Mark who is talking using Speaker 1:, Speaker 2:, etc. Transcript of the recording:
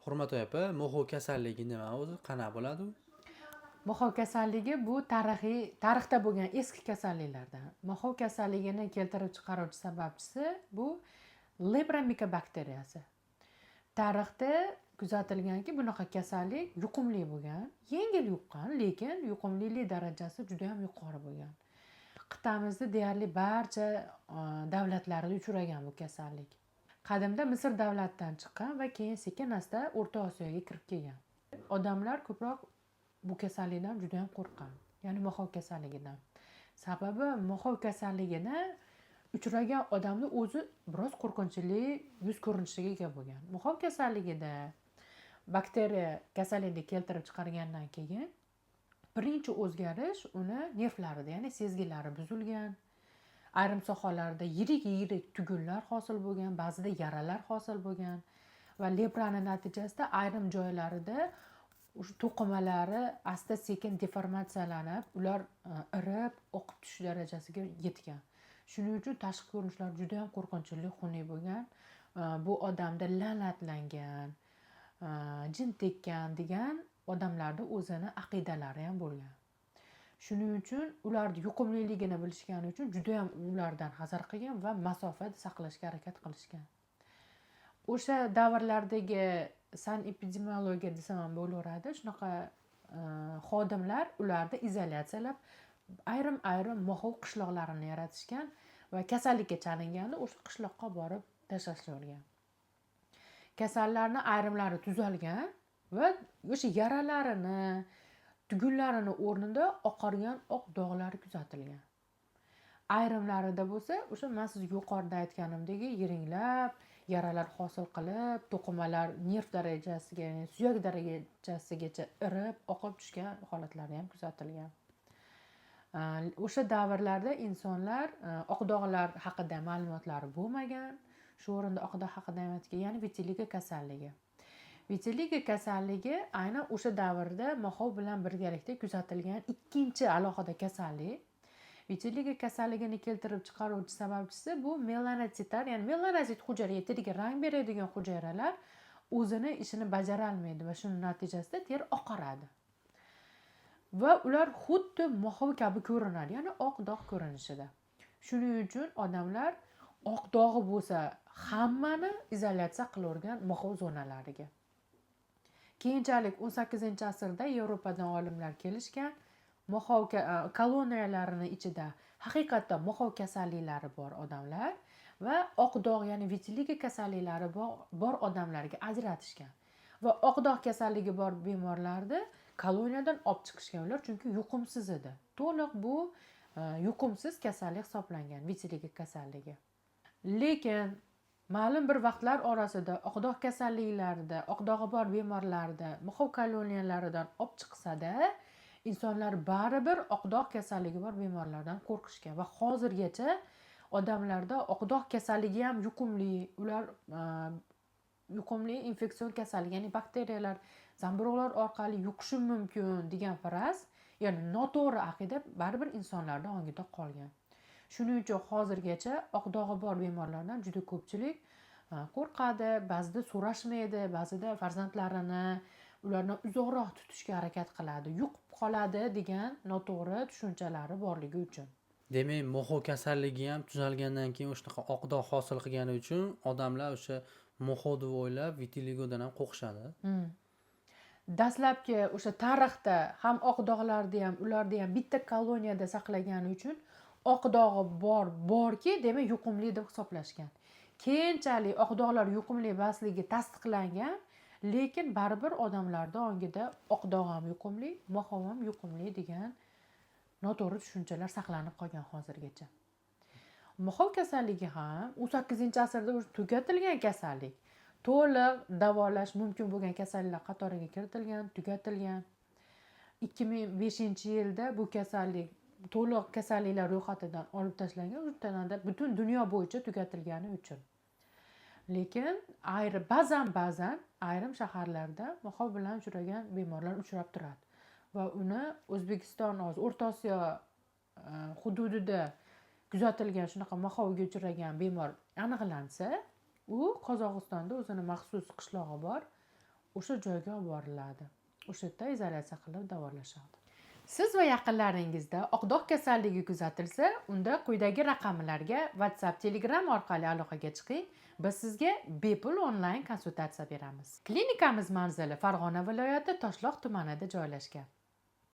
Speaker 1: Hurmat opa, mo'xov kasalligi nima o'zi? Qanaqa bo'ladi u?
Speaker 2: Mo'xov kasalligi bu tarixda bo'lgan eski kasalliklardan. Mo'xov kasalligini keltirib chiqaruvchi sababchisi bu Lepra mikobakteriyasi. Tarixda kuzatilganki, bunaqa kasallik yuqumli bo'lgan, yengil yuqqan, lekin yuqumlilik darajasi juda ham yuqori bo'lgan. Qit'amizda deyarli barcha davlatlarda uchragan bu kasallik. Qadimda Misr davlatidan chiqqan va keyin sekin-asta O'rta Osiyoga kirib kelgan. Odamlar ko'proq bu kasallikdan juda ham qo'rqqan, ya'ni mo'xov kasalligidan. Sababi mo'xov kasalligini uchragan odamni o'zi biroz qo'rqinchli yuz ko'rinishiga ega bo'lgan. Mo'xov kasalligida bakteriya kasallikni keltirib chiqargandan keyin birinchi o'zgarish uni nervlarida, ya'ni sezgilari buzilgan. Ayrim sohalarda yirik tugunlar hosil bo'lgan, ba'zida yaralar hosil bo'lgan va leprani natijasida ayrim joylarida to'qimalari asta sekin deformatsiyalanib, ular irib, oqib tushish darajasiga yetgan. Shuning uchun tashqi ko'rinishlar juda ham qo'rqinchli, xunuk bo'lgan. Bu odamda la'natlangan, jin tekkan degan odamlarda o'zini aqidalari ham bo'lgan. Shuning uchun ularni yuqumliligini bilishgani uchun juda ham ulardan hazar qilgan va masofa saqlashga harakat qilishgan. O'sha davrlardagi san-epidemiologiya desam ham bo'laveradi. Shunaqa xodimlar ularni izolyatsiyalab, ayrim mo'xov qishloqlarini yaratishgan va kasallikka chalinganda o'sha qishloqqa borib tashlashgan. Kasallarni ayrimlari tuzalgan va o'sha yaralarini, tugunlarini o'rnida oqargan oq dog'lar kuzatilgan. Ayrimlarida bo'lsa, o'sha men sizga yuqorida aytganimdek yiringlab, yaralar hosil qilib, to'qimalar nerv darajasiga, ya'ni suyak darajasigacha irib, oqib tushgan holatlari ham kuzatilgan. O'sha davrlarda insonlar oq dog'lar haqida ma'lumotlari bo'lmagan. Shu o'rinda oq dog' haqida ham aytgan, ya'ni vitiligo kasalligi. Vitiligo kasalligi aynan o'sha davrda mo'xov bilan birgalikda kuzatilgan ikkinchi alohida kasallik. Vitiligo kasalligini keltirib chiqaruvchi sababchisi bu melanotitlar, ya'ni melanosit hujayra, teriga rang beradigan hujayralar o'zini ishini bajara olmaydi va shuning natijasida teri oqaradi. Va ular xuddi mo'xov kabi ko'rinadi, ya'ni oq dog' ko'rinishida. Shuning uchun odamlar oq dog'i bo'lsa hammani izolyatsiya qilavergan mo'xov zonalariga. Keyinchalik 18-asrda Yevropadan olimlar kelishgan, mo'xov koloniyalarining ichida haqiqatda mo'xov kasalliklari bor odamlar va oq dog', ya'ni vitiligo kasalliklari bor odamlarga ajratishgan. Va oq dog' kasalligi bor bemorlarni koloniyadan olib chiqishgan ular, chunki yuqumsiz edi. To'liq bu yuqumsiz kasallik hisoblangan, vitiligo kasalligi. Lekin ma'lum bir vaqtlar orasida oq dog' kasalliklarida, oq dog'i bor bemorlarda mo'xov koloniyalaridan olib chiqsa-da, insonlar baribir oq dog' kasalligi bor bemorlardan qo'rqishgan va hozirgacha odamlarda oq dog' kasalligi ham yuqumli, ular yuqumli infeksion kasallik, ya'ni bakteriyalar, zamburug'lar orqali yuqishi mumkin degan faraz, ya'ni noto'g'ri aqida baribir insonlarda ongida qolgan. Shuning uchun hozirgacha oq dog'i bor bemorlardan juda ko'pchilik qo'rqadi, ba'zida so'rashmaydi, ba'zida farzandlarini ularni uzoqroq tutishga harakat qiladi, yuqib qoladi degan noto'g'ri tushunchalari borligi uchun.
Speaker 1: Demak, mo'xov kasalligi ham tuzalgandan keyin o'shanaqa oq dog' hosil qilgani uchun odamlar o'sha mo'xov deb o'ylab vitiligodan ham qo'rqishadi.
Speaker 2: Dastlabki o'sha tarixda ham oq dog'larni ham, ularni ham bitta koloniyada saqlagani uchun oq dog'i borki, demak yuqumli deb hisoblashgan. Keyinchalik oq dog'lar yuqumli emasligi tasdiqlangan, lekin baribir odamlarda ongida oq dog' ham yuqumli, mo'xov ham yuqumli degan noto'g'ri tushunchalar saqlanib qolgan hozirgacha. Mo'xov kasalligi ham 18-asrda tugatilgan kasallik. To'liq davolash mumkin bo'lgan kasalliklar qatoriga kiritilgan, tugatilgan. 2005-yilda bu kasallik to'liq kasalliklar ro'yxatidan olib tashlangan, butun dunyo bo'yicha tugatilgani uchun. Lekin ba'zan ayrim shaharlarda mo'xov bilan uchragan bemorlar uchrab turadi va uni O'zbekiston, O'rta Osiyo hududida kuzatilgan shunaqa mo'xovga uchragan bemor aniqlansa, u Qozog'istonda o'zini maxsus qishlog'i bor. o'sha joyga olib boriladi. O'sha yerda izolyatsiya qilib davolashadi. Siz va yaqinlaringizda oqdog' kasalligi kuzatilsa, unda quyidagi raqamlarga WhatsApp, Telegram orqali aloqaga chiqing. Biz sizga bepul onlayn konsultatsiya beramiz. Klinikamiz manzili Farg'ona viloyati Toshloq tumanida joylashgan.